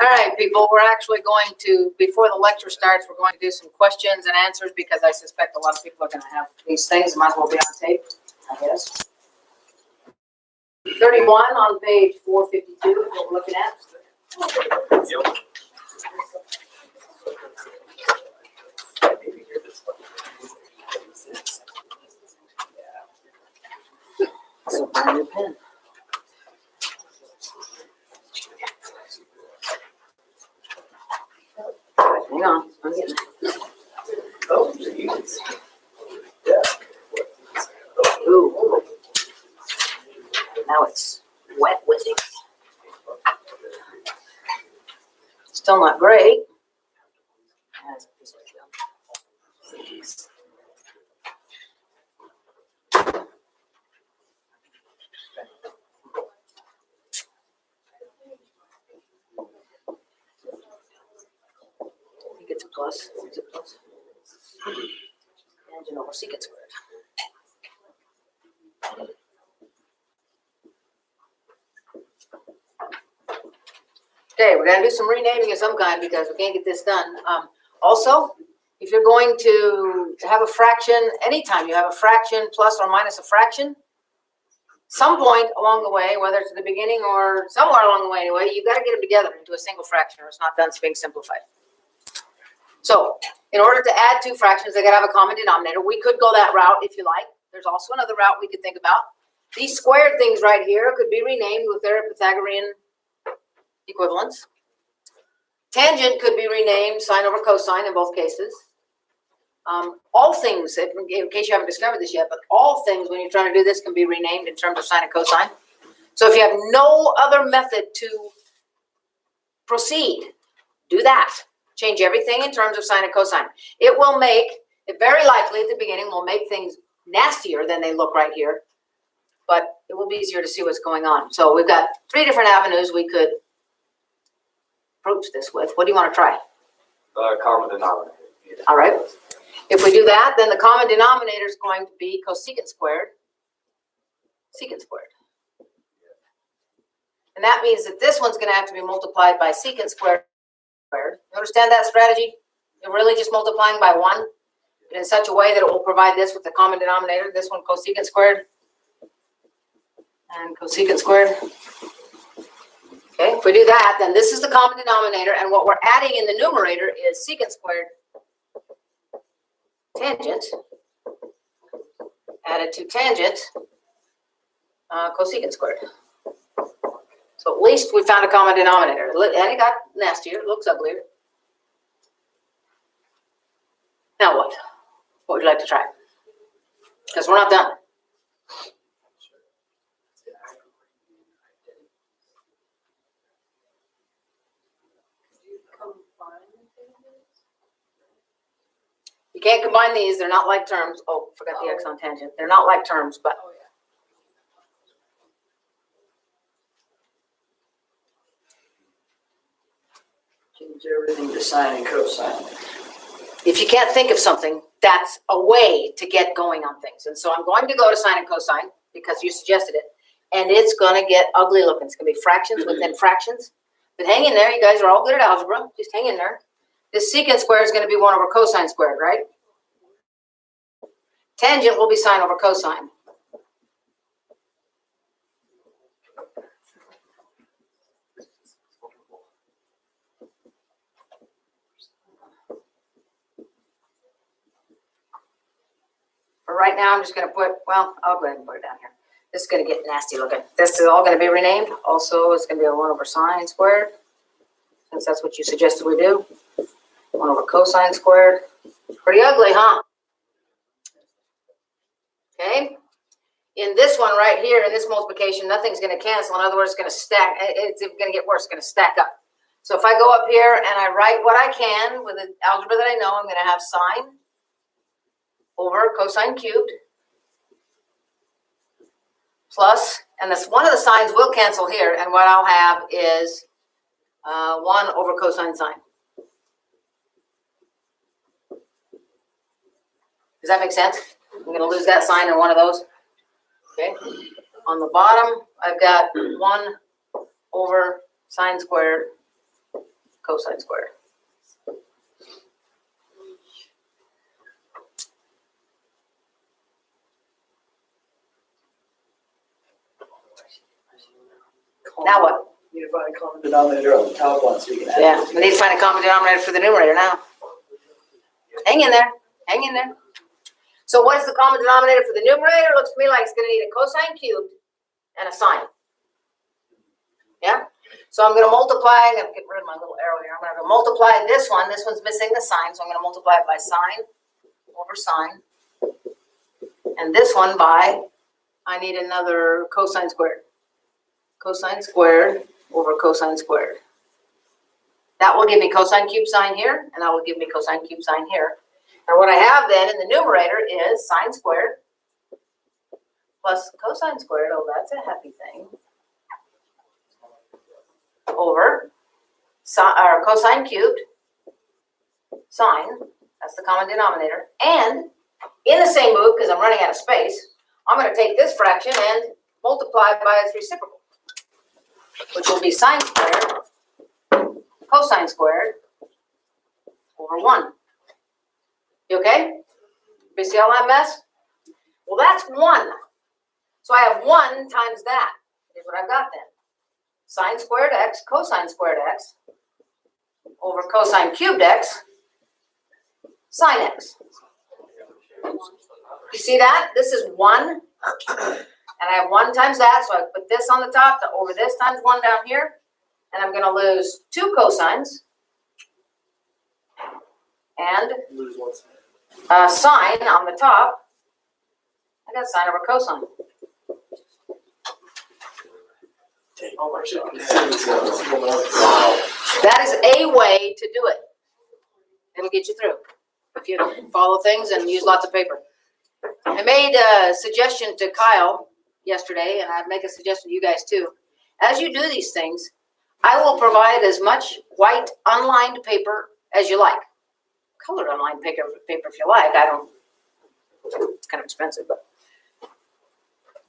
All right, people, we're actually going to, before the lecture starts, we're going to do some questions and answers because I suspect a lot of people are going to have these things. Might as well be on tape, I guess. 31 on page 452 is what we're looking at. Yep. So find your pen. Hang on, I'm getting it. Oh, geez. Ooh. Now it's wet with it. Still not great. That's a piece of junk. I think it's a plus. It's a plus. Tangent over secant squared. Okay, we're going to do some renaming of some kind because we can't get this done. Also, if you're going to have a fraction, anytime you have a fraction plus or minus a fraction, some point along the way, whether it's at the beginning or somewhere along the way anyway, you've got to get them together into a single fraction or it's not done being simplified. So, in order to add two fractions, they got to have a common denominator. We could go that route if you like. There's also another route we could think about. These squared things right here could be renamed with their Pythagorean equivalents. Tangent could be renamed sine over cosine in both cases. All things, in case you haven't discovered this yet, but all things when you're trying to do this can be renamed in terms of sine and cosine. So if you have no other method to proceed, do that. Change everything in terms of sine and cosine. It will make, it very likely at the beginning will make things nastier than they look right here, but it will be easier to see what's going on. So we've got three different avenues we could approach this with. What do you want to try? Common denominator. All right. If we do that, then the common denominator is going to be cosecant squared, secant squared. And that means that this one's going to have to be multiplied by secant squared. You understand that strategy? You're really just multiplying by 1 in such a way that it will provide this with the common denominator. This one cosecant squared and cosecant squared. Okay, if we do that, then this is the common denominator, and what we're adding in the numerator is secant squared tangent added to tangent cosecant squared. So at least we found a common denominator. And it got nastier, it looks uglier. Now what? What would you like to try? Because we're not done. You can't combine these. They're not like terms. Oh, forgot the x on tangent. They're not like terms, but change everything to sine and cosine. if you can't think of something, that's a way to get going on things. And so I'm going to go to sine and cosine because you suggested it. And it's going to get ugly looking. It's going to be fractions within fractions. But hang in there. You guys are all good at algebra. Just hang in there. This secant squared is going to be 1 over cosine squared, right? Tangent will be sine over cosine. For right now, I'm just going to put, well, I'll go ahead and put it down here. This is going to get nasty looking. This is all going to be renamed. Also, it's going to be a 1 over sine squared, since that's what you suggested we do. 1 over cosine squared. Pretty ugly, huh? Okay. In this one right here, in this multiplication, nothing's going to cancel. In other words, it's going to stack. It's going to get worse. It's going to stack up. So if I go up here and I write what I can with the algebra that I know, I'm going to have sine over cosine cubed plus, and this one of the signs will cancel here, and what I'll have is 1 over cosine sine. Does that make sense? I'm going to lose that sign in one of those. Okay. On the bottom, I've got 1 over sine squared cosine squared. Now what? You need to find a common denominator on the top one so you can add. Yeah, we need to find a common denominator for the numerator now. Hang in there, hang in there. So what is the common denominator for the numerator? Looks to me like it's gonna need a cosine cubed and a sine. Yeah? So I'm gonna multiply, I'm gonna get rid of my little arrow here. I'm gonna go multiply this one's missing the sign, so I'm gonna multiply it by sine over sine. And this one by, I need another cosine squared. Cosine squared over cosine squared. That will give me cosine cubed sine here, and that will give me cosine cubed sine here. And what I have then in the numerator is sine squared plus cosine squared, oh, that's a happy thing, over cosine cubed sine, that's the common denominator, and in the same move, because I'm running out of space, I'm going to take this fraction and multiply it by its reciprocal, which will be sine squared cosine squared over 1. You okay? You see all that mess? Well, that's 1. So I have 1 times that is what I've got then. Sine squared x cosine squared x over cosine cubed x sine x. You see that? This is 1. And I have 1 times that, so I put this on the top over this times 1 down here. And I'm going to lose 2 cosines and sine on the top. I got sine over cosine. Oh my God. That is a way to do it. It'll get you through if you follow things and use lots of paper. I made a suggestion to Kyle yesterday, and I'd make a suggestion to you guys too. As you do these things, I will provide as much white unlined paper as you like. Colored unlined paper if you like. It's kind of expensive, but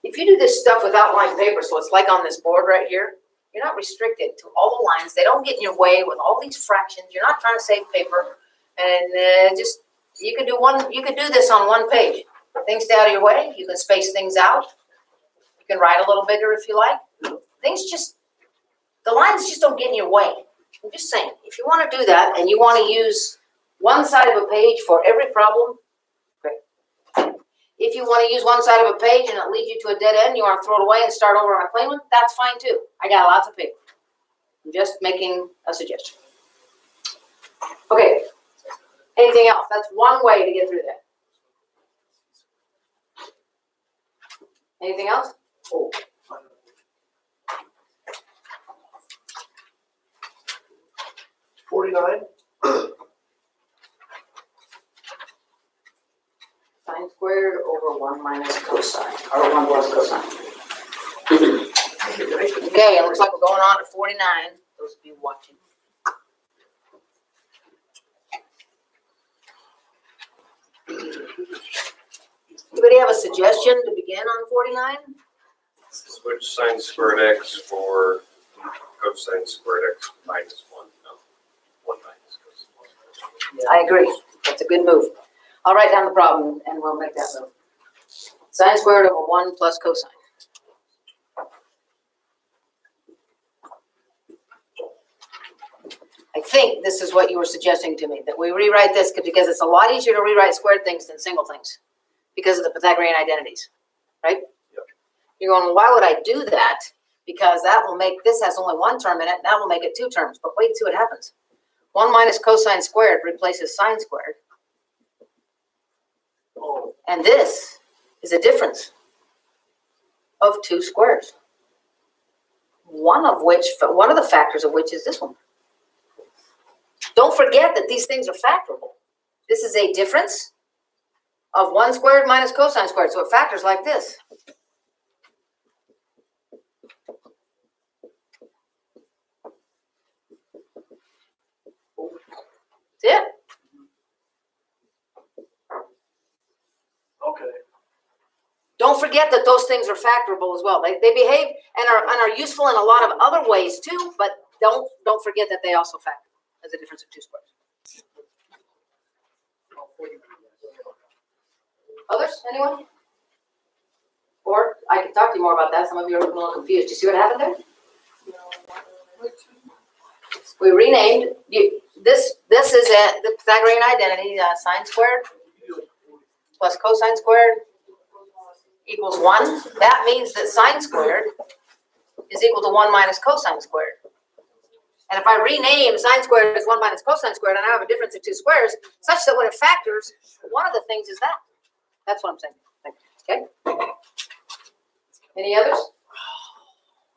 if you do this stuff with outlined paper, so it's like on this board right here, you're not restricted to all the lines. They don't get in your way with all these fractions. You're not trying to save paper, and you can do this on 1 page. Things stay out of your way. You can space things out. You can write a little bigger if you like. The lines just don't get in your way. I'm just saying, if you want to do that and you want to use one side of a page for every problem, great. If you want to use one side of a page and it leads you to a dead end, you want to throw it away and start over on a plain one, that's fine too. I got lots of paper. I'm just making a suggestion. Okay, anything else? That's one way to get through that. Anything else? Oh. 49. Sine squared over 1 minus cosine, or 1 plus cosine. Okay, it looks like we're going on to 49. Those of you watching. Anybody have a suggestion to begin on 49? Switch sine squared x for cosine squared x minus 1. No, 1 minus cosine. I agree. That's a good move. I'll write down the problem and we'll make that move. Sine squared over 1 plus cosine. I think this is what you were suggesting to me, that we rewrite this because it's a lot easier to rewrite squared things than single things because of the Pythagorean identities, right? Yep. You're going, well, why would I do that? Because that will make, this has only 1 term in it, that will make it 2 terms. But wait and see what happens. 1 minus cosine squared replaces sine squared. And this is a difference of 2 squares. One of the factors of which is this one. Don't forget that these things are factorable. This is a difference of 1 squared minus cosine squared. So it factors like this. See it? Okay. Don't forget that those things are factorable as well. They behave and are useful in a lot of other ways too, but don't forget that they also factor. as a difference of two squares. Others, anyone? Or I can talk to you more about that. Some of you are looking a little confused. Do you see what happened there? We renamed, this is the Pythagorean identity, sine squared plus cosine squared equals 1. That means that sine squared is equal to 1 minus cosine squared. And if I rename sine squared as 1 minus cosine squared, and I have a difference of two squares, such that when it factors, one of the things is that. That's what I'm saying. Okay? Any others?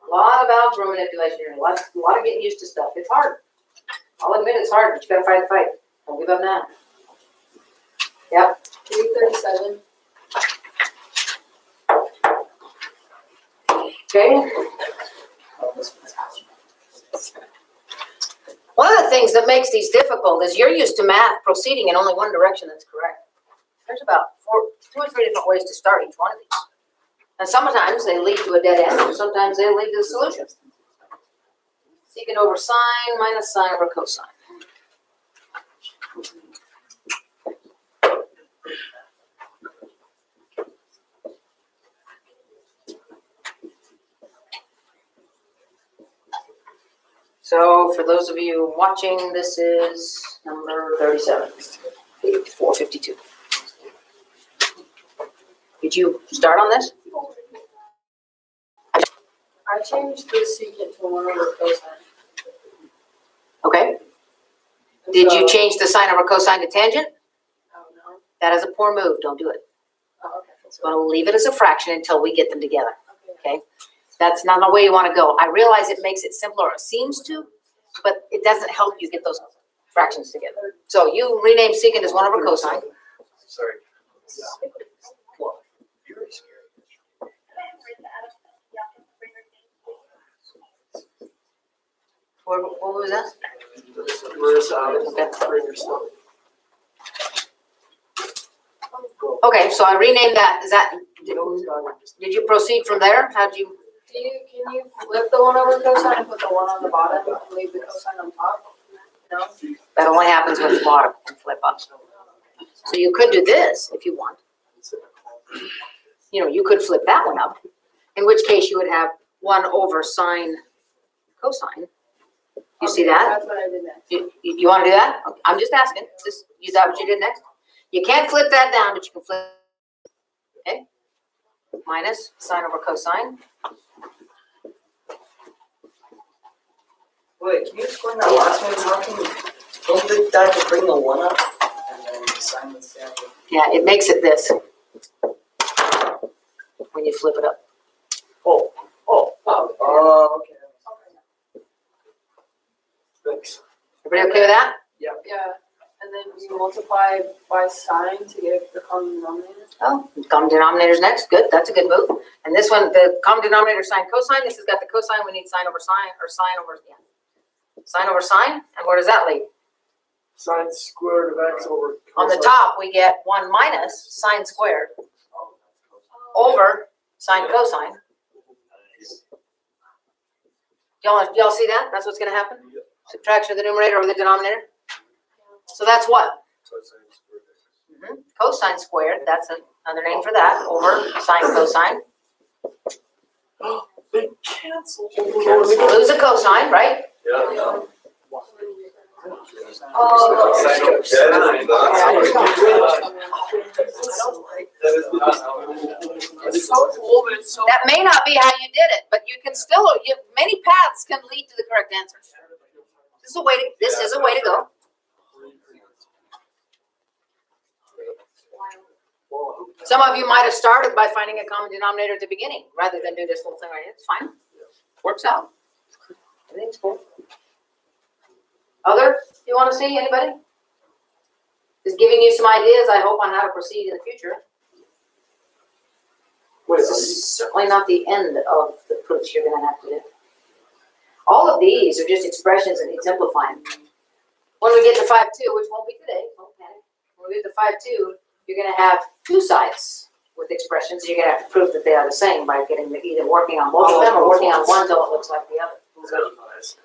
A lot of algebra manipulation here. A lot of getting used to stuff. It's hard. I'll admit it's hard, but you gotta fight the fight. Don't give up now. Yep. 337. Okay. One of the things that makes these difficult is you're used to math proceeding in only one direction that's correct. There's about 2 or 3 different ways to start each one of these. And sometimes they lead to a dead end, or sometimes they lead to the solution. Secant over sine minus sine over cosine. So for those of you watching, this is number 37, page 452. Did you start on this? I changed the secant to 1 over cosine. Okay. And Did you so- change the sine over cosine to tangent? Oh, no. That is a poor move. Don't do it. Oh, okay. So I'll leave it as a fraction until we get them together. Okay. That's not the way you want to go. I realize it makes it simpler, or it seems to, but it doesn't help you get those fractions together. So you rename secant as 1 over cosine. Sorry. What was that? Okay, so I renamed that. Is that, did you proceed from there? How did you? Can you flip the 1 over cosine and put the 1 on the bottom and leave the cosine on top? No? That only happens with the bottom and flip up. So you could do this if you want. You could flip that one up, in which case you would have 1 over sine cosine. You see that? That's what I did next. You want to do that? I'm just asking. Is that what you did next? You can't flip that down, but you can flip. Okay. Minus sine over cosine. Wait, can you explain that last one? How can, don't that just bring the 1 up and then the sign that's down? Yeah, it makes it this when you flip it up. Oh, okay. Thanks. Everybody okay with that? Yeah, and then you multiply by sine to get the common denominator. Oh, common denominator's next. Good. That's a good move. And this one, the common denominator sine cosine. This has got the cosine. We need sine over sine, or sine over sine over sine. And where does that lead? Sine squared of x over On the top, we get 1 minus sine squared over sine cosine. Y'all see that? That's what's going to happen? Subtraction of the numerator over the denominator. So that's what? Cosine squared. That's another name for that. Over sine cosine. They cancel. Lose a cosine, right? Yeah. It's so cool, but it's so. That may not be how you did it, but you can still. Many paths can lead to the correct answer. This is a way to go. Some of you might have started by finding a common denominator at the beginning, rather than do this whole thing right here. It's fine. Works out. Everything's cool. Other, you want to see anybody? Just giving you some ideas, I hope, on how to proceed in the future. This is certainly not the end of the proofs you're going to have to do. All of these are just expressions that need simplifying. When we get to 5-2, which won't be today, don't panic. When we get to 5-2, you're going to have 2 sides with expressions. You're going to have to prove that they are the same by either working on both of them or working on one until it looks like the other.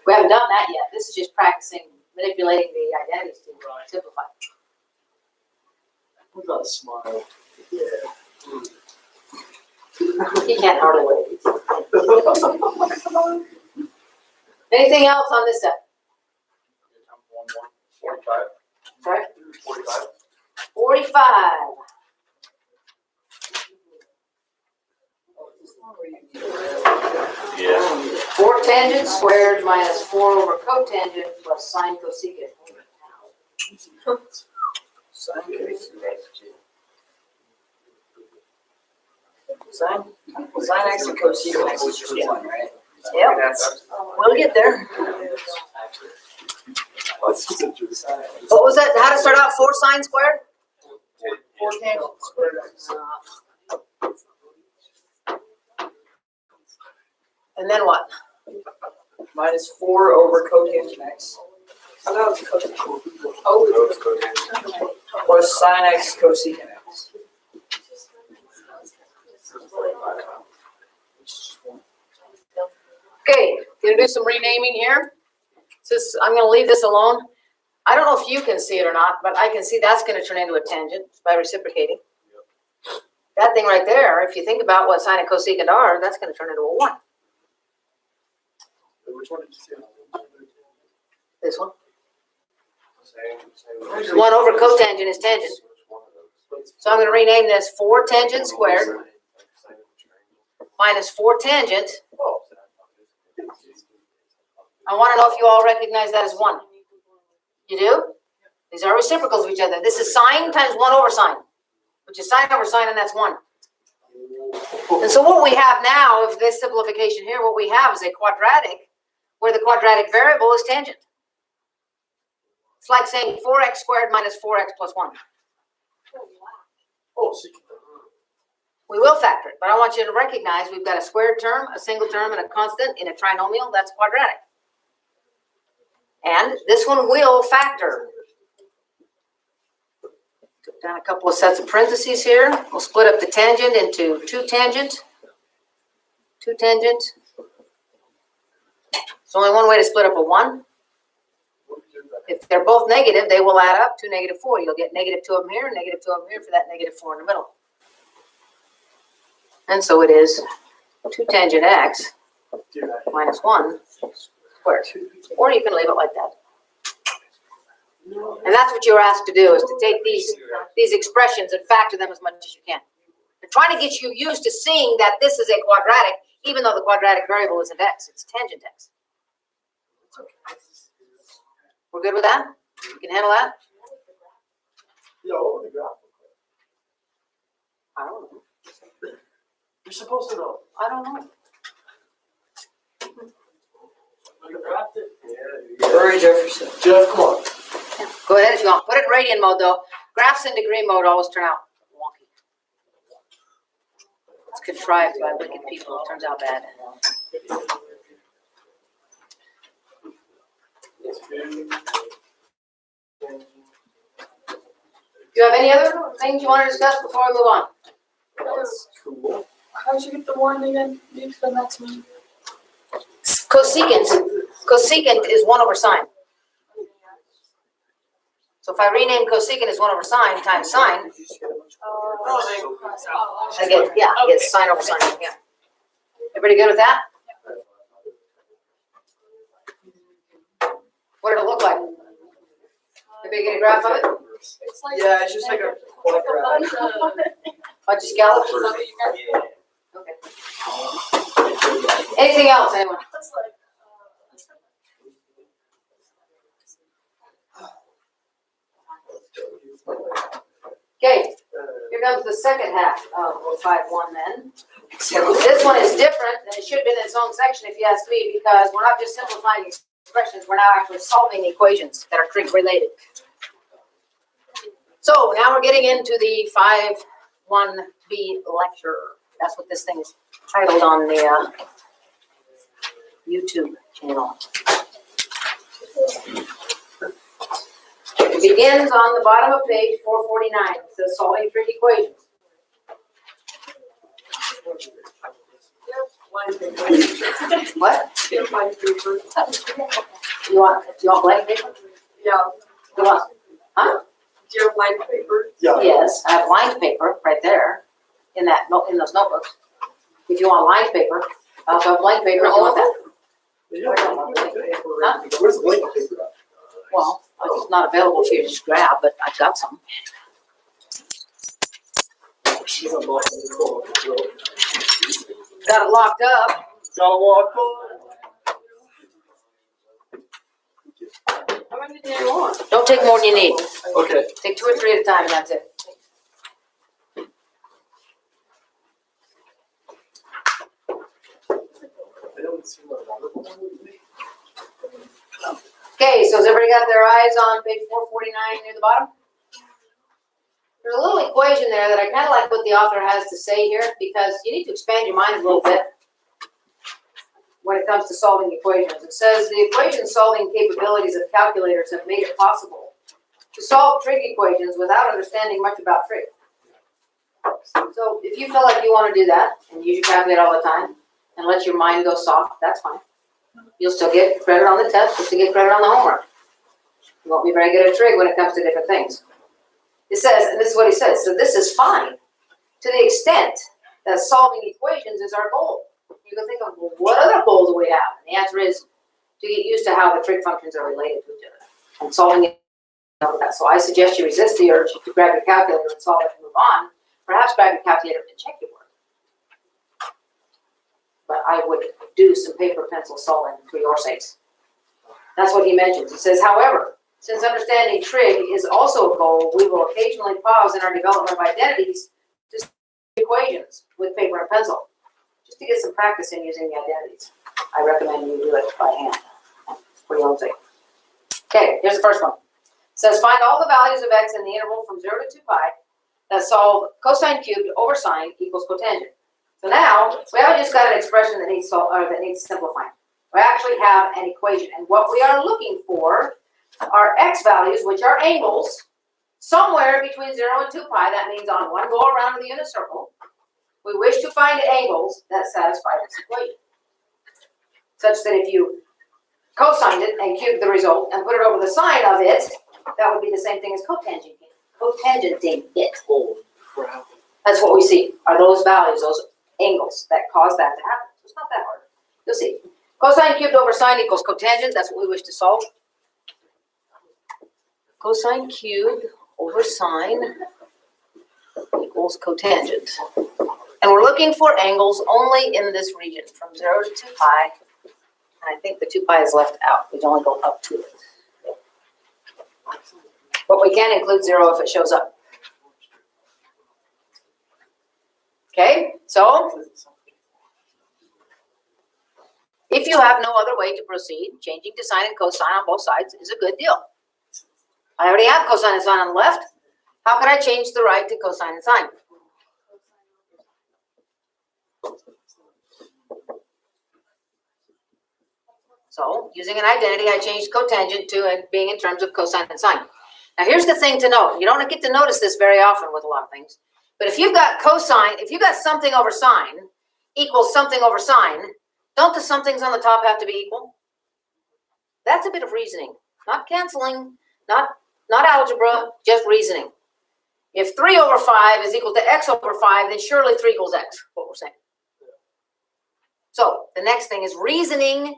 We haven't done that yet. This is just practicing manipulating the identities to simplify. We got a smile. He can't hardly wait. Anything else on this set? 45. Sorry? 45. 45. Yeah. 4 tangent squared minus 4 over cotangent plus sine cosecant. Sine x and cosecant x is just one, right? Yep, we'll get there. What was that? How to start out? 4 sine squared? 4 tangent squared x. And then what? Minus 4 over cotangent x. No, it's coded. Plus sine x cosecant x. Okay, gonna do some renaming here. I'm gonna leave this alone. I don't know if you can see it or not, but I can see that's gonna turn into a tangent by reciprocating. That thing right there, if you think about what sine and cosecant are, that's gonna turn into a 1. Which one did you see? This one. Same. 1 over cotangent is tangent. So I'm gonna rename this 4 tangent squared minus 4 tangent. I wanna know if you all recognize that as 1. You do? These are reciprocals of each other. This is sine times 1 over sine, which is sine over sine, and that's 1. And so what we have now, if this simplification here, what we have is a quadratic where the quadratic variable is tangent. It's like saying 4x squared minus 4x plus 1. Oh, secant. We will factor it, but I want you to recognize we've got a squared term, a single term, and a constant in a trinomial. That's quadratic. And this one will factor. Put down a couple of sets of parentheses here. We'll split up the tangent into 2 tangent. 2 tangent. There's only one way to split up a 1. If they're both negative, they will add up to -4. You'll get -2 of them here, -2 of them here for that -4 in the middle. And so it is 2 tangent x minus 1 squared. Or you can leave it like that. And that's what you're asked to do, is to take these expressions and factor them as much as you can. They're trying to get you used to seeing that this is a quadratic, even though the quadratic variable isn't x, it's tangent x. We're good with that? You can handle that? Yeah, what would the graph look like? I don't know. You're supposed to know. I don't know. The graph did. Murray Jefferson. Jeff, come on. Go ahead if you want. Put it in radian mode though. Graphs in degree mode always turn out wonky. It's contrived by wicked people. It turns out bad. Do you have any other things you want to discuss before we move on? That's cool. How'd you get the 1 again? You explain that to me. Cosecant is 1 over sine. So if I rename cosecant as 1 over sine times sine, I get sine over sine. Yeah. Everybody good with that? What did it look like? Everybody get a graph of it? It's like, Yeah, it's just like a quadratic. Bunch of scallops? Okay. Anything else, anyone? That's like, Okay, here comes the second half of 5-1 then. This one is different, and it should have been in its own section if you ask me, because we're not just simplifying expressions, we're now actually solving equations that are trig related. So now we're getting into the 5-1b lecture. That's what this thing is titled on the YouTube channel. It begins on the bottom of page 449. It says solving trig equations. What? Do you want blank paper? Yeah. The what? Huh? Do you have line paper? Yeah. Yes, I have lined paper right there in that, in those notebooks. If you want lined paper, I also have blank paper if you want that. Yeah, where's the blank paper at? Well, it's not available for you to just grab, but I've got some. She's unlocking the door. Got it locked up. Gotta walk on. How many do you want? Don't take more than you need. Okay. Take 2 or 3 at a time and that's it. I don't see my water bottle with me. Okay, so has everybody got their eyes on page 449 near the bottom? There's a little equation there that I kind of like what the author has to say here because you need to expand your mind a little bit when it comes to solving equations. It says the equation solving capabilities of calculators have made it possible to solve trig equations without understanding much about trig. So if you feel like you want to do that and use your calculator all the time and let your mind go soft, that's fine. You'll still get credit on the test, you'll still get credit on the homework. You won't be very good at trig when it comes to different things. It says, and this is what he says, so this is fine to the extent that solving equations is our goal. You can think of, well, what other goals do we have? And the answer is to get used to how the trig functions are related to each other and solving it. So I suggest you resist the urge to grab your calculator and solve it and move on. Perhaps grab your calculator and check your work. But I would do some paper pencil solving for your sakes. That's what he mentions. He says, however, since understanding trig is also a goal, we will occasionally pause in our development of identities to solve equations with paper and pencil, just to get some practice in using the identities. I recommend you do it by hand for your own sake. Okay, here's the first one. It says, find all the values of x in the interval from 0 to 2 pi that solve cosine cubed over sine equals cotangent. So now, we haven't just got an expression that needs simplifying. We actually have an equation, and what we are looking for are x values, which are angles, somewhere between 0 and 2 pi. That means on one go around of the unit circle, we wish to find angles that satisfy this equation, such that if you cosigned it and cubed the result and put it over the sine of it, that would be the same thing as cotangenting it. Holy crap. That's what we see, are those values, those angles that cause that to happen. It's not that hard. You'll see. Cosine cubed over sine equals cotangent. That's what we wish to solve. Cosine cubed over sine equals cotangent. And we're looking for angles only in this region, from 0 to 2 pi. And I think the 2 pi is left out. We can only go up to it. But we can include 0 if it shows up. Okay, so if you have no other way to proceed, changing to sine and cosine on both sides is a good deal. I already have cosine and sine on the left. How can I change the right to cosine and sine? So, using an identity, I changed cotangent to it being in terms of cosine and sine. Now, here's the thing to note. You don't get to notice this very often with a lot of things. But if you've got cosine, if you've got something over sine equals something over sine, don't the somethings on the top have to be equal? That's a bit of reasoning. Not canceling, not algebra, just reasoning. If 3 over 5 is equal to x over 5, then surely 3 equals x, what we're saying. So, the next thing is reasoning,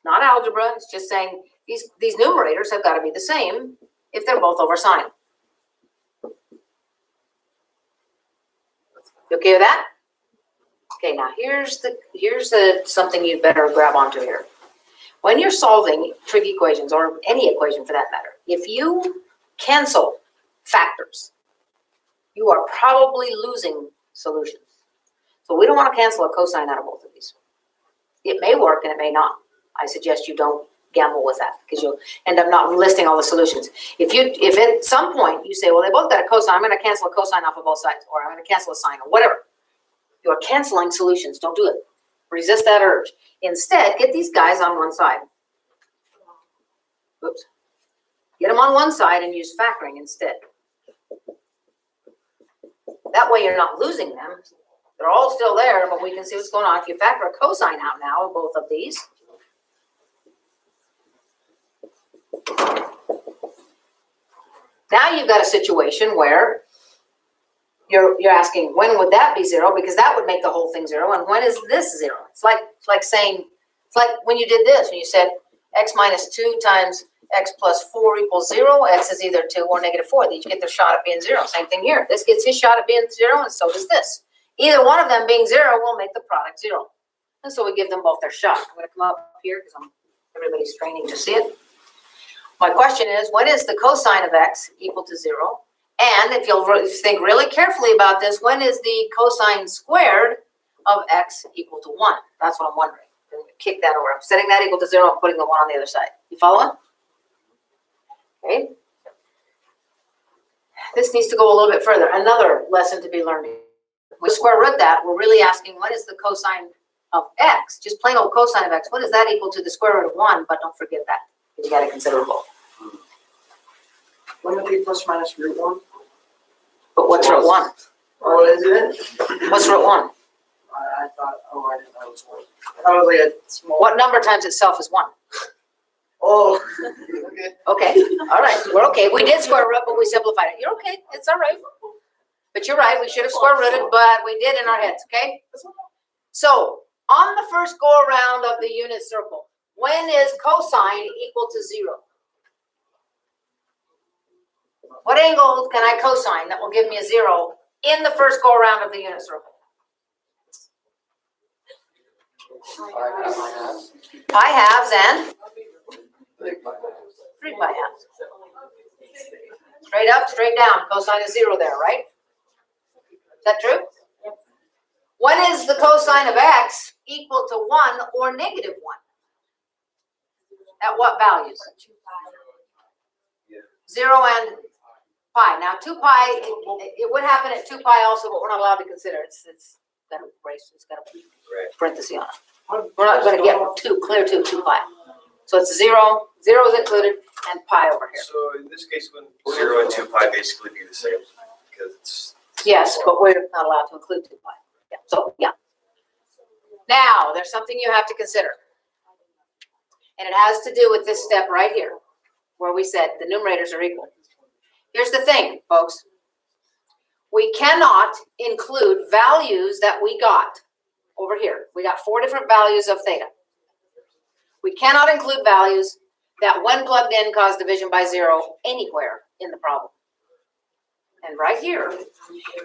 not algebra. It's just saying these numerators have got to be the same if they're both over sine. You okay with that? Okay, now here's the something you'd better grab onto here. When you're solving trig equations, or any equation for that matter, if you cancel factors, you are probably losing solutions. So we don't want to cancel a cosine out of both of these. It may work and it may not. I suggest you don't gamble with that because you'll end up not listing all the solutions. If at some point you say, well, they both got a cosine, I'm going to cancel a cosine off of both sides, or I'm going to cancel a sine, or whatever. You are canceling solutions. Don't do it. Resist that urge. Instead, get these guys on one side. Oops. Get them on one side and use factoring instead. That way you're not losing them. They're all still there, but we can see what's going on. If you factor a cosine out now of both of these, Now you've got a situation where you're asking, when would that be 0? Because that would make the whole thing 0. And when is this 0? It's like saying, it's like when you did this, when you said x minus 2 times x plus 4 equals 0. X is either 2 or negative 4. They each get their shot at being 0. Same thing here. This gets his shot at being 0, and so does this. Either one of them being 0 will make the product 0. And so we give them both their shot. I'm going to come up here because everybody's straining to see it. My question is, when is the cosine of x equal to 0? And if you'll think really carefully about this, when is the cosine squared of x equal to 1? That's what I'm wondering. I'm going to kick that over. I'm setting that equal to 0 and putting the 1 on the other side. You following? Okay. This needs to go a little bit further. Another lesson to be learned. We square root that. We're really asking, what is the cosine of x? Just plain old cosine of x. What is that equal to the square root of 1? But don't forget that. You got to consider both. Wouldn't it be plus minus root 1? But what's root 1? What is it? What's root 1? I thought, I didn't know it was 1. I thought it was like a small. What number times itself is 1? Oh, okay. Okay, all right, we're okay. We did square root, but we simplified it. You're okay, it's all right. But you're right, we should have square rooted, but we did in our heads, okay? So, on the first go around of the unit circle, when is cosine equal to 0? What angle can I cosine that will give me a 0 in the first go around of the unit circle? Pi halves and 3 pi halves. Straight up, straight down. Cosine is 0 there, right? Is that true? When is the cosine of x equal to 1 or negative 1? At what values? 0 and pi. Now 2 pi, it would happen at 2 pi also, but we're not allowed to consider it. It's got a brace, it's got a parenthesis on it. We're not going to get clear to 2 pi. So it's 0, 0 is included, and pi over here. So in this case, when 0 and 2 pi basically be the same, because it's. Yes, but we're not allowed to include 2 pi. Yeah, so, yeah. Now, there's something you have to consider. And it has to do with this step right here, where we said the numerators are equal. Here's the thing, folks. We cannot include values that we got over here. We got 4 different values of theta. We cannot include values that when plugged in cause division by 0 anywhere in the problem. And right here,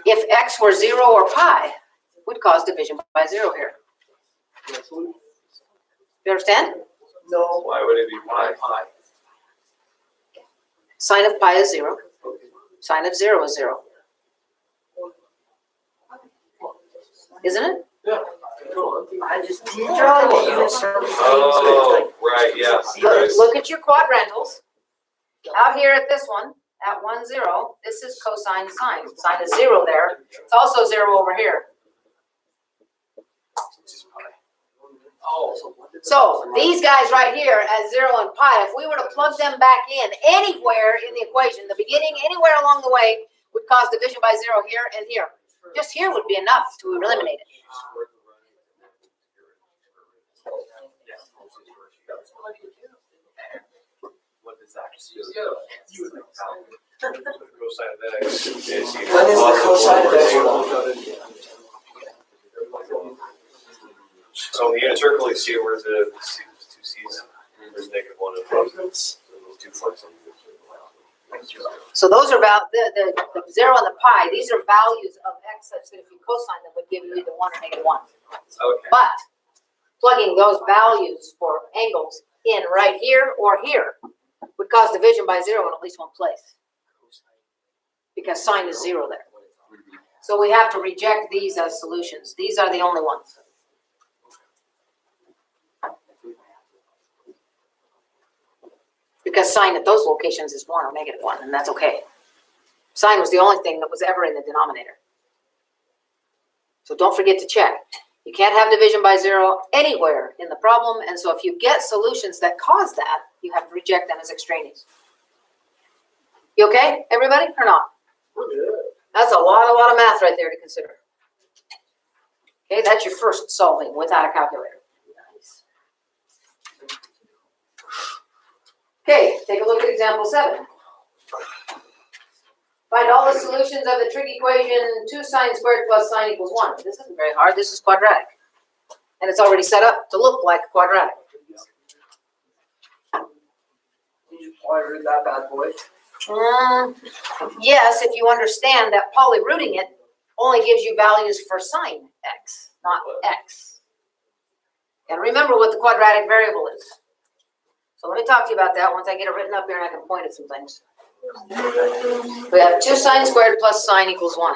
if x were 0 or pi, would cause division by 0 here. You understand? No. Why would it be pi? Sine of pi is 0. Sine of 0 is 0. Isn't it? Yeah. I just drawing the unit circle. Oh, right, yes. Look at your quadrantals. Out here at this one, at 1, 0, this is cosine sine. Sine is 0 there. It's also 0 over here. So these guys right here at 0 and pi, if we were to plug them back in anywhere in the equation, the beginning, anywhere along the way, would cause division by 0 here and here. Just here would be enough to eliminate it. What does that do? Cosine of x is equal When is the cosine of x to 1. So in the unit circle, you see where the two c's, there's negative 1 and positive. So those 2 flips on the So those are about the 0 and the pi. These are values of x such that if you cosine them, would give you either 1 or negative 1. Okay. But plugging those values for angles in right here or here would cause division by 0 in at least one place, because sine is 0 there. So we have to reject these as solutions. These are the only ones. Because sine at those locations is 1 or negative 1, and that's okay. Sine was the only thing that was ever in the denominator. So don't forget to check. You can't have division by 0 anywhere in the problem, and so if you get solutions that cause that, you have to reject them as extraneous. You okay, everybody, or not? We're good. That's a lot of math right there to consider. Okay, that's your first solving without a calculator. Nice. Okay, take a look at example 7. Find all the solutions of the trig equation 2 sine squared plus sine equals 1. This isn't very hard. This is quadratic. And it's already set up to look like quadratic. Did you polyroot that bad boy? Yes, if you understand that polyrooting it only gives you values for sine x, not x. And remember what the quadratic variable is. So let me talk to you about that once I get it written up here and I can point at some things. We have 2 sine squared plus sine equals 1.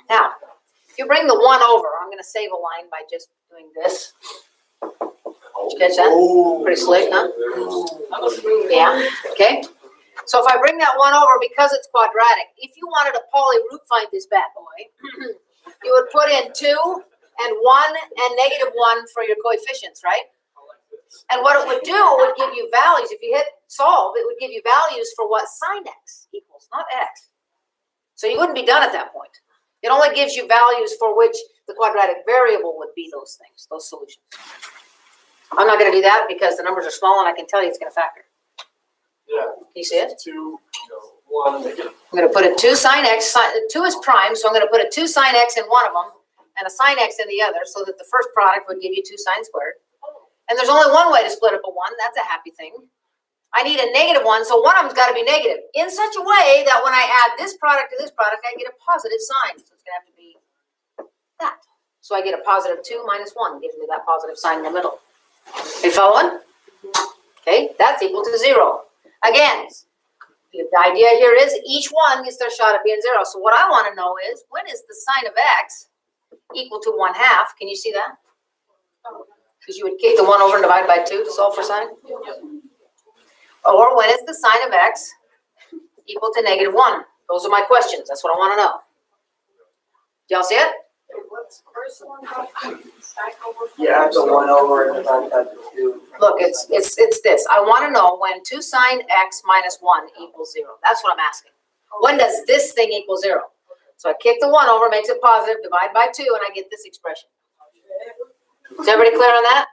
Now, if you bring the 1 over, I'm going to save a line by just doing this. Did you catch that? Pretty slick, huh? Yeah, okay. So if I bring that 1 over, because it's quadratic, if you wanted to polyroot find this bad boy, you would put in 2 and 1 and -1 for your coefficients, right? And what it would do, it would give you values. If you hit solve, it would give you values for what sine x equals, not x. So you wouldn't be done at that point. It only gives you values for which the quadratic variable would be those things, those solutions. I'm not going to do that because the numbers are small and I can tell you it's going to factor. Yeah. Can you see it? 2, 1, negative. I'm going to put a 2 sine x, 2 is prime, so I'm going to put a 2 sine x in one of them and a sine x in the other so that the first product would give you 2 sine squared. And there's only one way to split up a 1, that's a happy thing. I need a -1, so one of them's got to be negative in such a way that when I add this product to this product, I get a positive sign. So it's going to have to be that. So I get a positive 2 minus 1, gives me that positive sign in the middle. Are you following? Okay, that's equal to 0. Again, the idea here is each one gets their shot at being 0. So what I want to know is, when is the sine of x equal to 1/2? Can you see that? Because you would kick the 1 over and divide by 2 to solve for sine. Or when is the sine of x equal to -1? Those are my questions. That's what I want to know. Do y'all see it? What's the first one? Stack over. Yeah, the 1 over and divide by 2. Look, it's this. I want to know when 2 sine x minus 1 equals 0. That's what I'm asking. When does this thing equal 0? So I kick the 1 over, makes it positive, divide by 2, and I get this expression. Is everybody clear on that?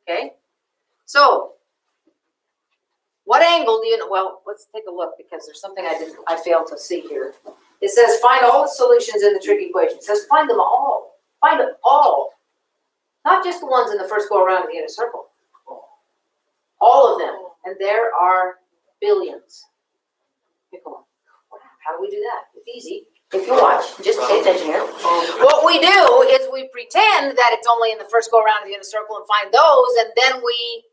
Okay. So, what angle do you know? Well, let's take a look because there's something I failed to see here. It says find all the solutions in the trig equation. It says find them all. Find them all. Not just the ones in the first go around of the inner circle. All of them. And there are billions. Here, come on. How do we do that? It's easy. If you watch, just pay attention here. What we do is we pretend that it's only in the first go around of the inner circle and find those, and then we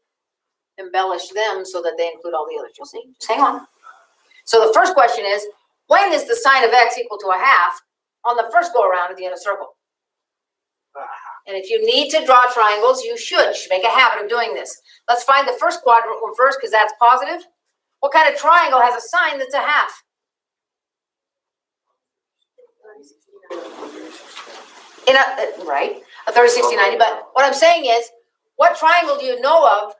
embellish them so that they include all the others. You'll see. Just hang on. So the first question is, when is the sine of x equal to 1/2 on the first go around of the inner circle? And if you need to draw triangles, you should make a habit of doing this. Let's find the first quadrant one first because that's positive. What kind of triangle has a sine that's 1/2? Right, a 30, 60, 90. But what I'm saying is, what triangle do you know of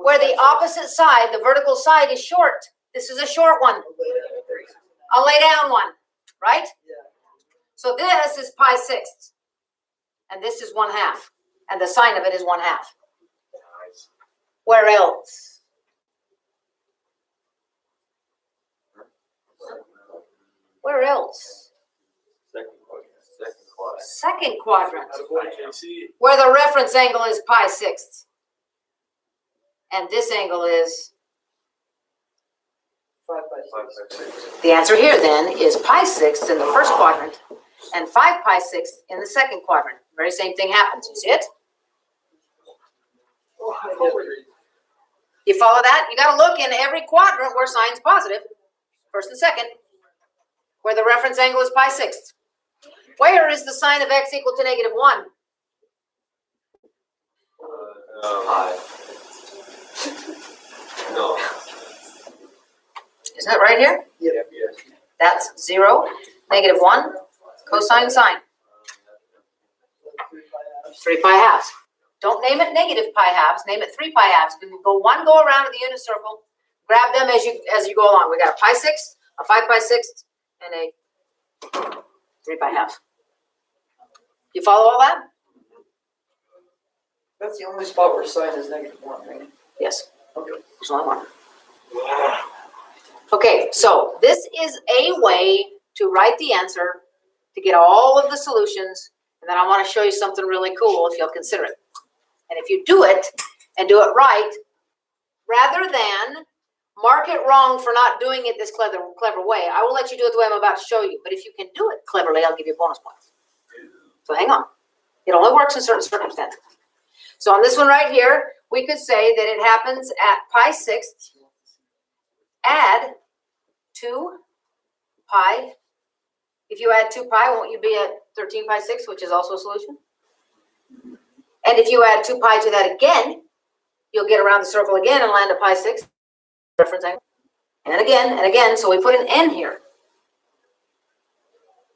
where the opposite side, the vertical side, is short? This is a short one. I'll lay down one, right? So this is pi/6, and this is 1/2, and the sine of it is 1/2. Where else? Where else? Second quadrant, where the reference angle is pi/6, and this angle is. 5 by 6. The answer here then is pi/6 in the first quadrant and 5 pi/6 in the second quadrant. Very same thing happens. You see it? You follow that? You got to look in every quadrant where sine's positive, first and second, where the reference angle is pi/6. Where is the sine of x equal to -1? No. Isn't it right here? Yes. That's 0, -1, cosine sine. 3 pi/2. Don't name it negative pi/2, name it 3 pi/2. Go around of the unit circle, grab them as you go along. We got a pi/6, a 5 pi/6, and a 3 pi/2. You follow all that? That's the only spot where sign is -1, right? Yes. Okay. There's only one. Okay, so this is a way to write the answer, to get all of the solutions, and then I want to show you something really cool if you'll consider it. And if you do it and do it right, rather than mark it wrong for not doing it this clever way, I will let you do it the way I'm about to show you. But if you can do it cleverly, I'll give you bonus points. So hang on. It only works in certain circumstances. So on this one right here, we could say that it happens at pi sixths. Add 2 pi. If you add 2 pi, won't you be at 13 pi 6, which is also a solution? And if you add 2 pi to that again, you'll get around the circle again and land at pi 6. Reference angle. And again. So we put an n here.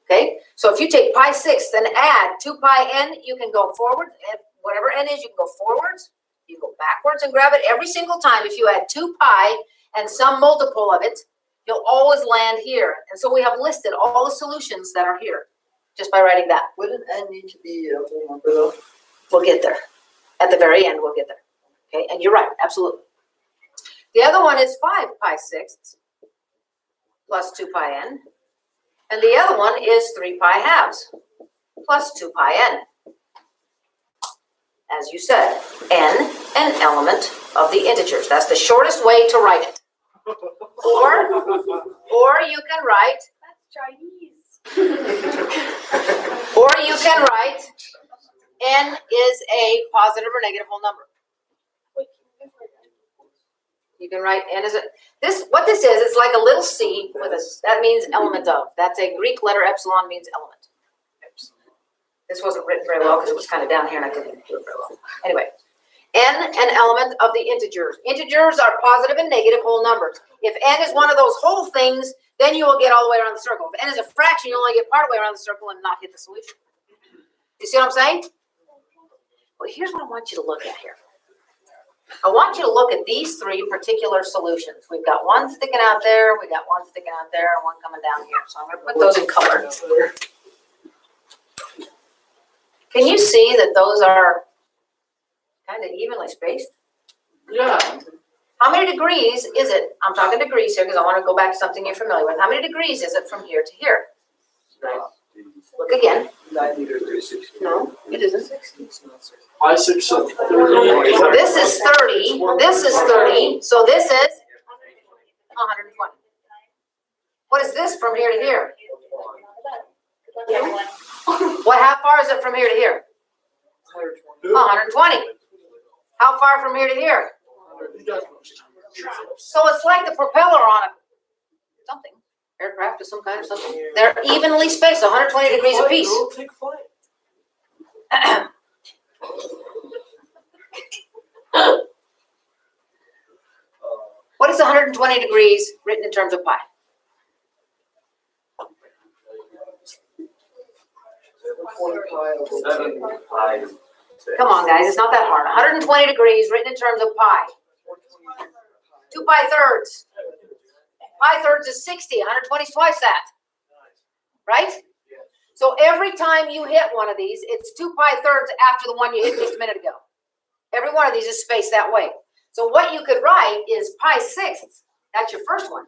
Okay? So if you take pi 6 and add 2 pi n, you can go forward. And whatever n is, you can go forwards. You go backwards and grab it every single time. If you add 2 pi and some multiple of it, you'll always land here. And so we have listed all the solutions that are here just by writing that. Wouldn't n need to be a whole number though? We'll get there. At the very end, we'll get there. Okay, and you're right, absolutely. The other one is 5 pi sixths plus 2 pi n. And the other one is 3 pi halves plus 2 pi n. As you said, n, an element of the integers. That's the shortest way to write it. Or you can write, That's Chinese. or you can write, n is a positive or negative whole number. You can write n as what this is, it's like a little c with a, that means element of. That's a Greek letter epsilon means element. This wasn't written very well because it was kind of down here and I couldn't do it very well. Anyway, n, an element of the integers. Integers are positive and negative whole numbers. If n is one of those whole things, then you will get all the way around the circle. If n is a fraction, you only get part of the way around the circle and not hit the solution. You see what I'm saying? Well, here's what I want you to look at here. I want you to look at these 3 particular solutions. We've got one sticking out there, we got one sticking out there, and one coming down here. So I'm going to put those in color. Can you see that those are kind of evenly spaced? Yeah. How many degrees is it? I'm talking degrees here because I want to go back to something you're familiar with. How many degrees is it from here to here? Look again. 90 to 360. No, it isn't. 5, 6, 7, 30. This is 30. This is 30. So this is 120. What is this from here to here? What? How far is it from here to here? 120. How far from here to here? So it's like the propeller on a something, aircraft of some kind or something. They're evenly spaced, 120 degrees apiece. Take flight. What is 120 degrees written in terms of pi? Come on, guys, it's not that hard. 120 degrees written in terms of pi. 2 pi thirds. Pi thirds is 60. 120 is twice that. Right? So every time you hit one of these, it's 2 pi thirds after the one you hit just a minute ago. Every one of these is spaced that way. So what you could write is pi sixths. That's your first one.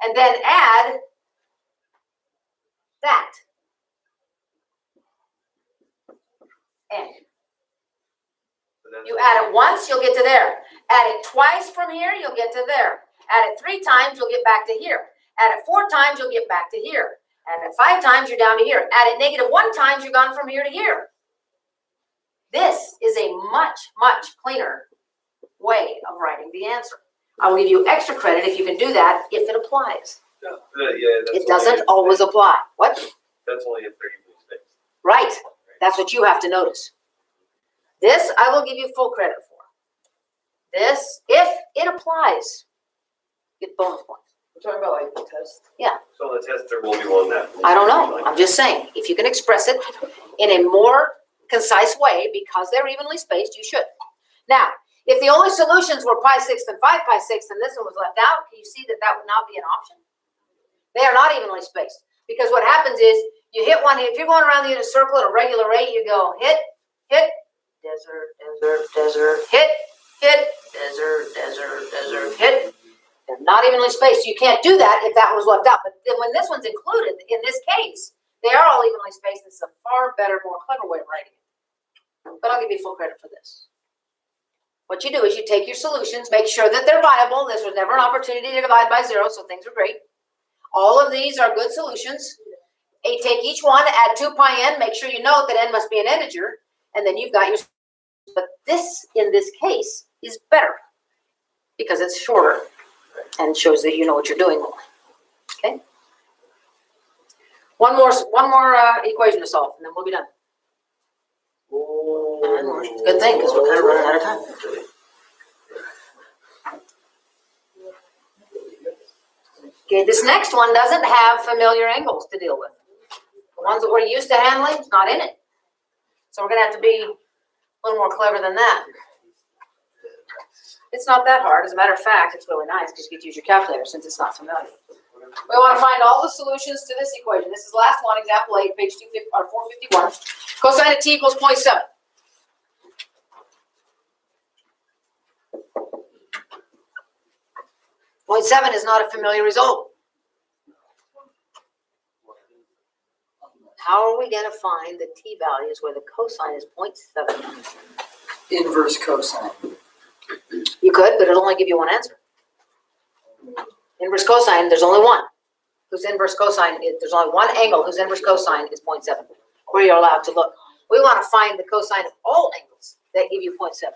And then add that. And you add it once, you'll get to there. Add it twice from here, you'll get to there. Add it 3 times, you'll get back to here. Add it 4 times, you'll get back to here. Add it 5 times, you're down to here. Add it -1 times, you're gone from here to here. This is a much, much cleaner way of writing the answer. I will give you extra credit if you can do that, if it applies. It doesn't always apply. What? That's only if they're evenly spaced. Right. That's what you have to notice. This I will give you full credit for. This, if it applies, get bonus points. We're talking about like the test. So on the test, there will be one that. I don't know. I'm just saying, if you can express it in a more concise way, because they're evenly spaced, you should. Now, if the only solutions were pi sixths and 5 pi sixths, and this one was left out, can you see that that would not be an option? They are not evenly spaced. Because what happens is, you hit one, if you're going around the inner circle at a regular rate, you go hit, hit, hit, hit. They're not evenly spaced. You can't do that if that was left out. But then when this one's included, in this case, they are all evenly spaced. This is a far better, more clever way of writing it. But I'll give you full credit for this. What you do is you take your solutions, make sure that they're viable. This was never an opportunity to divide by 0, so things are great. All of these are good solutions. Take each one, add 2 pi n, make sure you note that n must be an integer, and then you've got your, but this, in this case, is better because it's shorter and shows that you know what you're doing more. Okay? One more equation to solve, and then we'll be done. And it's a good thing, because we're kind of running out of time. Okay, this next one doesn't have familiar angles to deal with. The ones that we're used to handling, it's not in it. So we're going to have to be a little more clever than that. It's not that hard. As a matter of fact, it's really nice because you get to use your calculator since it's not familiar. We want to find all the solutions to this equation. This is the last one, example 8, page 451. Cosine of t equals 0.7. Point 0.7 is not a familiar result. How are we going to find the t-values where the cosine is 0.7? Inverse cosine. You could, but it'll only give you one answer. Inverse cosine, there's only one. Whose inverse cosine is, there's only one angle whose inverse cosine is 0.7. Where you're allowed to look. We want to find the cosine of all angles that give you 0.7.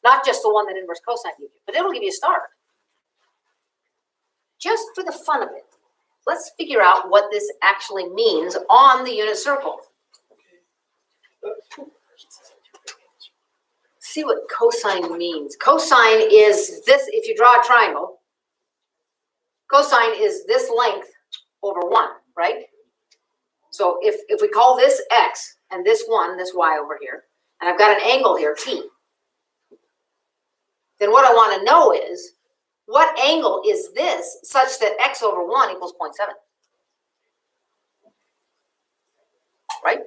Not just the one that inverse cosine gives you, but it'll give you a start. Just for the fun of it, let's figure out what this actually means on the unit circle. See what cosine means. Cosine is this, if you draw a triangle, cosine is this length over 1, right? So if we call this x and this 1, this y over here, and I've got an angle here, t, then what I want to know is, what angle is this such that x over 1 equals 0.7? Right?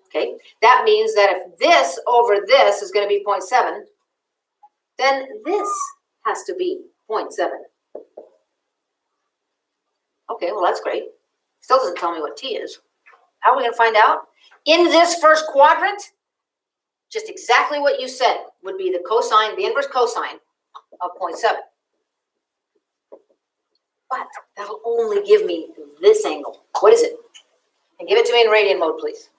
Okay, that means that if this over this is going to be 0.7, then this has to be 0.7. Okay, well, that's great. Still doesn't tell me what t is. How are we going to find out? In this first quadrant, just exactly what you said would be the cosine, the inverse cosine of 0.7. But that'll only give me this angle. What is it? And give it to me in radian mode, please.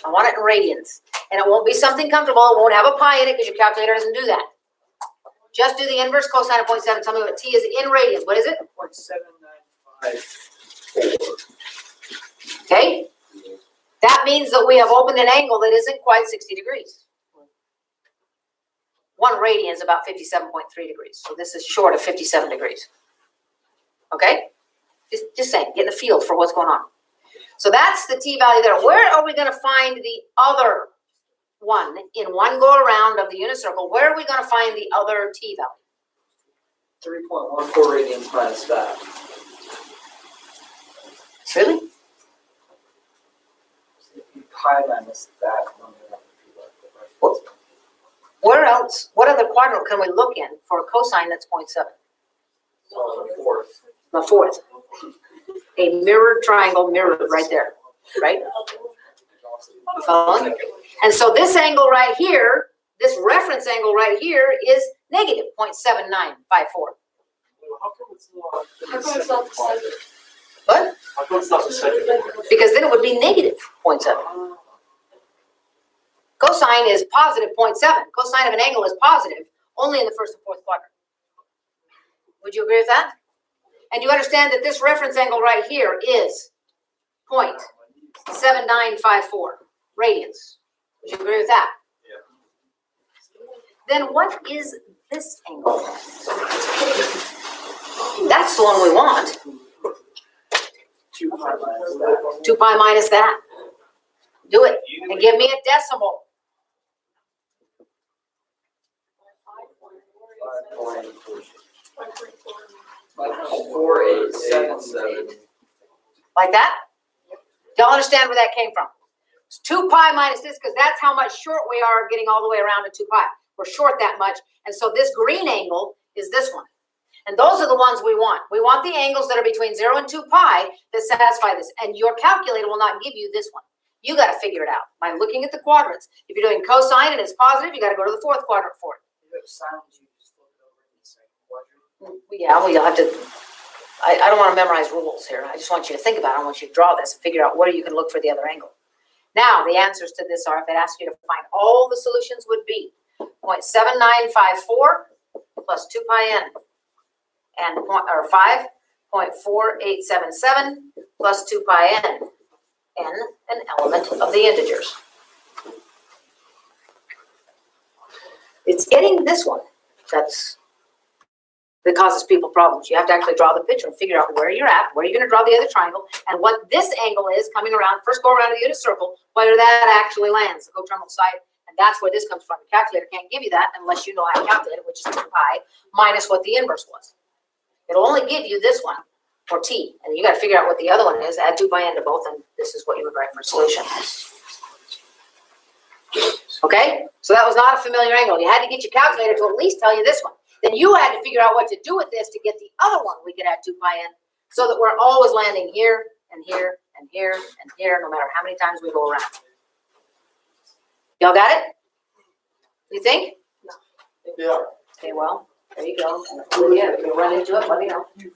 I want it in radians. And it won't be something comfortable. It won't have a pi in it because your calculator doesn't do that. Just do the inverse cosine of 0.7. Tell me what t is in radians. What is it? 0.795. Okay? That means that we have opened an angle that isn't quite 60 degrees. 1 radian is about 57.3 degrees. So this is short of 57 degrees. Okay? Just saying, getting a feel for what's going on. So that's the t-value there. Where are we going to find the other one in one go around of the unit circle? Where are we going to find the other t-value? 3.14 radians minus that. Really? Pi minus that. Where else? What other quadrant can we look in for a cosine that's 0.7? Fourth. The fourth. A mirrored triangle mirrored right there, right? You following? And so this angle right here, this reference angle right here is negative 0.7954. How come it's not? How come it's not the center? What? How come it's not the second one? Because then it would be negative 0.7. Cosine is positive 0.7. Cosine of an angle is positive only in the first and fourth quadrant. Would you agree with that? And you understand that this reference angle right here is 0.7954 radians. Would you agree with that? Yeah. Then what is this angle? That's the one we want. 2 pi minus that. 2 pi minus that. Do it. And give me a decimal. 4877. Like that? Y'all understand where that came from? It's 2 pi minus this, because that's how much short we are getting all the way around to 2 pi. We're short that much. And so this green angle is this one. And those are the ones we want. We want the angles that are between 0 and 2 pi that satisfy this. And your calculator will not give you this one. You got to figure it out by looking at the quadrants. If you're doing cosine and it's positive, you got to go to the fourth quadrant for it. If it was silent, you just flip it over in the second quadrant. Yeah, well, you'll have to. I don't want to memorize rules here. I just want you to think about it. I want you to draw this and figure out where you can look for the other angle. Now, the answers to this are, if it asks you to find all the solutions, would be 0.7954 plus 2 pi n, and 5.4877 plus 2 pi n, an element of the integers. It's getting this one that causes people problems. You have to actually draw the picture and figure out where you're at, where you're going to draw the other triangle, and what this angle is coming around. First go around the unit circle, whether that actually lands, the coterminal side, and that's where this comes from. The calculator can't give you that unless you know how to calculate it, which is 2 pi minus what the inverse was. It'll only give you this one for t, and you got to figure out what the other one is, add 2 pi n to both, and this is what you would write for a solution. Okay, so that was not a familiar angle. You had to get your calculator to at least tell you this one. Then you had to figure out what to do with this to get the other one we could add 2 pi n, so that we're always landing here and here and here and here, no matter how many times we go around. Y'all got it? You think? Yeah. Okay, well, there you go. Yeah, if you run into it, let me know. You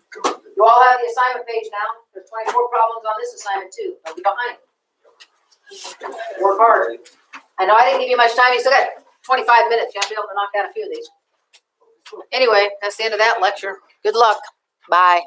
all have the assignment page now. There's 24 problems on this assignment too. Don't be behind. Work hard. I know I didn't give you much time. You still got 25 minutes. You have to be able to knock out a few of these. Anyway, that's the end of that lecture. Good luck. Bye.